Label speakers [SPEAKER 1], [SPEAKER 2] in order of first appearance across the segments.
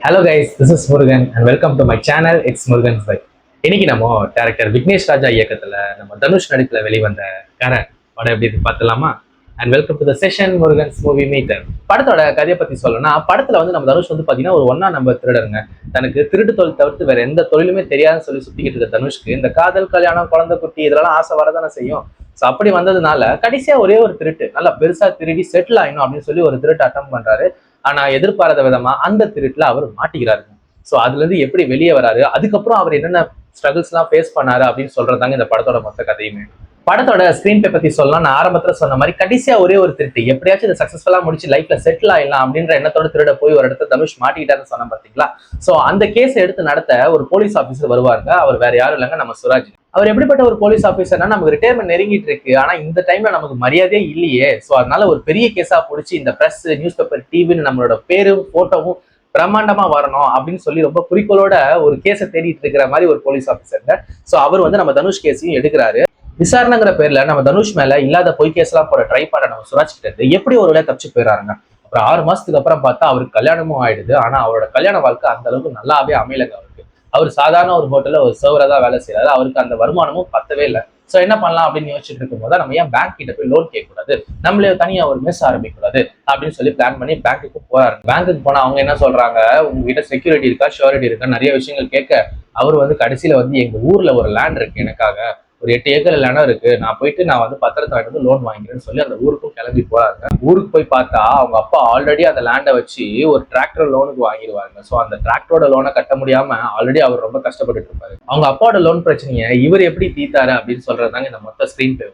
[SPEAKER 1] Hello guys, this is Murugan and welcome to my channel. It's Murugan's pie. இன்னைக்கு நம்ம director Vignesh ராஜா இயக்கத்துல நம்ம தனுஷ் நடிப்புல வெளிவந்த கரண் படம் எப்படி இருக்கு பார்த்துலாமா? And welcome to the session Murugan's movie meter. படத்தோட கதையை பத்தி சொல்லணும்னா, படத்துல வந்து நம்ம தனுஷ் வந்து பாத்தீங்கன்னா ஒரு ஒன்னா நம்பர் திருடருங்க. தனக்கு திருட்டு தொழில் தவிர்த்து வேற எந்த தொழிலுமே தெரியாதுன்னு சொல்லி சுத்திக்கிட்டு இருக்க தனுஷ்க்கு இந்த காதல், கல்யாணம், குழந்தை குட்டி இதெல்லாம் ஆசை வரதானே செய்யும். ஸோ அப்படி வந்ததுனால கடைசியா ஒரே ஒரு திருட்டு நல்லா பெருசா திருடி செட்டில் ஆயிடும் அப்படின்னு சொல்லி ஒரு திருட்டு அட்டம் பண்றாரு. ஆனா எதிர்பாராத விதமா அந்த திருட்டுல அவர் மாட்டிக்கிறாரு. சோ அதுல இருந்து எப்படி வெளியே வராரு, அதுக்கப்புறம் அவர் என்னென்ன ஸ்ட்ரகிள்ஸ் எல்லாம் ஃபேஸ் பண்ணாரு அப்படின்னு சொல்றதாங்க இந்த படத்தோட மொத்த கதையுமே. படத்தோட ஸ்கிரீன் பே பத்தி சொல்லலாம். நான் ஆரம்பத்துல சொன்ன மாதிரி கடைசியா ஒரே ஒரு திருட்டு எப்படியாச்சும் இதை சக்சஸ்ஃபுல்லா முடிச்சு லைஃப்ல செட்டில் ஆயிடலாம் அப்படின்ற எண்ணத்தோட திருட போய் ஒரு இடத்துல தனுஷ் மாட்டிக்கிட்டாருன்னு சொன்ன பாத்தீங்களா. சோ அந்த கேஸ் எடுத்து நடத்த ஒரு போலீஸ் ஆபீசர் வருவாருங்க. அவர் வேற யாரும் இல்லைங்க, நம்ம சுராஜ். அவர் எப்படிப்பட்ட ஒரு போலீஸ் ஆபீசர்னா, நமக்கு ரிட்டையர்மெண்ட் நெருங்கிட்டு இருக்கு, ஆனா இந்த டைம்ல நமக்கு மரியாதையே இல்லையே. சோ அதனால ஒரு பெரிய கேஸா பிடிச்சி இந்த பிரஸ், நியூஸ் பேப்பர், டிவின்னு நம்மளோட பேரும் போட்டோவும் பிரம்மாண்டமா வரணும் அப்படின்னு சொல்லி ரொம்ப குறிக்கோளோட ஒரு கேஸை தேடிட்டு இருக்கிற மாதிரி ஒரு போலீஸ் ஆபீசர். சோ அவர் வந்து நம்ம தனுஷ் கேஸையும் எடுக்கிறாரு. விசாரணைங்கிற பேர்ல நம்ம தனுஷ் மேல இல்லாத பொய் கேஸ் எல்லாம் போற ட்ரை பண்ண நம்ம சுராஜ் கிட்ட இருந்து எப்படி ஒரு வேலையை தப்பிச்சு போயிடறாருங்க. அப்புறம் 6 மாசத்துக்கு அப்புறம் பார்த்தா அவருக்கு கல்யாணமும் ஆயிடுது. ஆனா அவரோட கல்யாண வாழ்க்கை அந்த அளவுக்கு நல்லாவே அமையலங்க அவருக்கு. அவர் சாதாரண ஒரு ஹோட்டல்ல ஒரு சர்வரா தான் வேலை செய்யறாரு. அவருக்கு அந்த வருமானமும் பத்தவே இல்லை. சோ என்ன பண்ணலாம் அப்படின்னு யோசிச்சுட்டு இருக்கும் போது நம்ம ஏன் பேங்க் கிட்ட போய் லோன் கேட்க கூடாது, நம்மளே தனியா ஒரு மெஸ் ஆரம்பிக்க கூடாது அப்படின்னு சொல்லி பிளான் பண்ணி பேங்க்குக்கு போறாரு. பேங்க்குக்கு போனா அவங்க என்ன சொல்றாங்க, உங்ககிட்ட செக்யூரிட்டி இருக்கா, ஷூரிட்டி இருக்கா, நிறைய விஷயங்கள் கேட்க அவர் வந்து கடைசியில வந்து எங்க ஊர்ல ஒரு லேண்ட் இருக்கு, எனக்காக ஒரு 8 ஏக்கர் இடம் இருக்கு, நான் வந்து பத்திரத்தை வாங்கிட்டு வந்து லோன் வாங்கிக்கிறேன்னு சொல்லி அந்த ஊருக்கும் கிளம்பி போறாங்க. ஊருக்கு போய் பார்த்தா அவங்க அப்பா ஆல்ரெடி அந்த லேண்டை வச்சு ஒரு டிராக்டர் லோனுக்கு வாங்கிடுவாங்க. ஸோ அந்த டிராக்டரோட லோனை கட்ட முடியாம ஆல்ரெடி அவர் ரொம்ப கஷ்டப்பட்டு இருப்பாரு. அவங்க அப்பாவோட லோன் பிரச்சனையை இவர் எப்படி தீத்தாரு அப்படின்னு சொல்றதுதாங்க இந்த மொத்த ஸ்கிரீன் பிளே.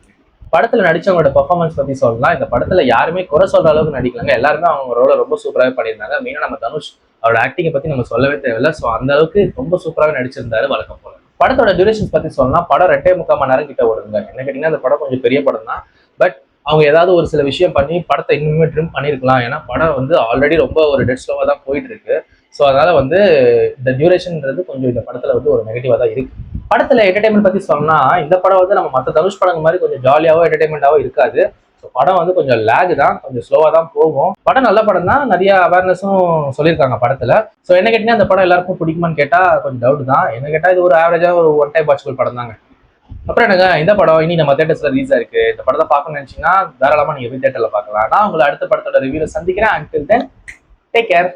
[SPEAKER 1] படத்துல நடிச்சவங்களோட பெர்ஃபார்மன்ஸ் பத்தி சொல்லலாம். இந்த படத்துல யாருமே குறை சொல்ற அளவுக்கு நடிக்கலாங்க. எல்லாருமே அவங்க ரோல ரொம்ப சூப்பராகவே பண்ணியிருந்தாங்க. மெயினா நம்ம தனுஷ் அவரோட ஆக்டிங்கை பத்தி நம்ம சொல்லவே தேவையில்லை. ஸோ அந்த அளவுக்கு ரொம்ப சூப்பராகவே நடிச்சிருந்தாரு வழக்கம் போல. படத்தோட டியூரேஷன்ஸ் பத்தி சொல்லலாம். படம் 2.75 மணி நேரம் கிட்ட ஓடுங்க. என்ன கேட்டீங்கன்னா இந்த படம் கொஞ்சம் பெரிய படம் தான். பட் அவங்க ஏதாவது ஒரு சில விஷயம் பண்ணி படத்தை இன்னுமே ட்ரிம் பண்ணியிருக்கலாம். ஏன்னா படம் வந்து ஆல்ரெடி ரொம்ப ஒரு டெட் ஸ்லோவா தான் போயிட்டு இருக்கு. ஸோ அதனால வந்து இந்த டியூரேஷன்ன்றது கொஞ்சம் இந்த படத்துல வந்து ஒரு நெகட்டிவா தான் இருக்கு. படத்துல என்டர்டைன்மெண்ட் பத்தி சொல்லணும்னா, இந்த படம் வந்து நம்ம மற்ற தனுஷ் படங்கள் மாதிரி கொஞ்சம் ஜாலியாவோ என்டர்டைன்மெண்டாவோ இருக்காது. ஸோ படம் வந்து கொஞ்சம் லேக் தான், கொஞ்சம் ஸ்லோவா தான் போகும். படம் நல்ல படம் தான், நிறைய அவேர்னஸும் சொல்லியிருக்காங்க படத்துல. ஸோ என்ன கேட்டீங்கன்னா அந்த படம் எல்லாருக்கும் பிடிக்குமான்னு கேட்டா கொஞ்சம் டவுட் தான். என்ன கேட்டா இது ஒரு ஆவரேஜா ஒரு ஒன் டைம் வாட்சபிள் படம் தாங்க. அப்புறம் என்னங்க, இந்த படம் இனி நம்ம தேட்டர்ஸ்ல ரிலீஸ் ஆயிருக்கு. இந்த படத்தை பார்க்கணும்னு நினைச்சீங்கன்னா தாராளமா நீங்க போய் தேட்டர்ல பார்க்கலாம். நான் உங்களை அடுத்த படத்தோட ரிவ்யூல சந்திக்கிறேன். Until then take care.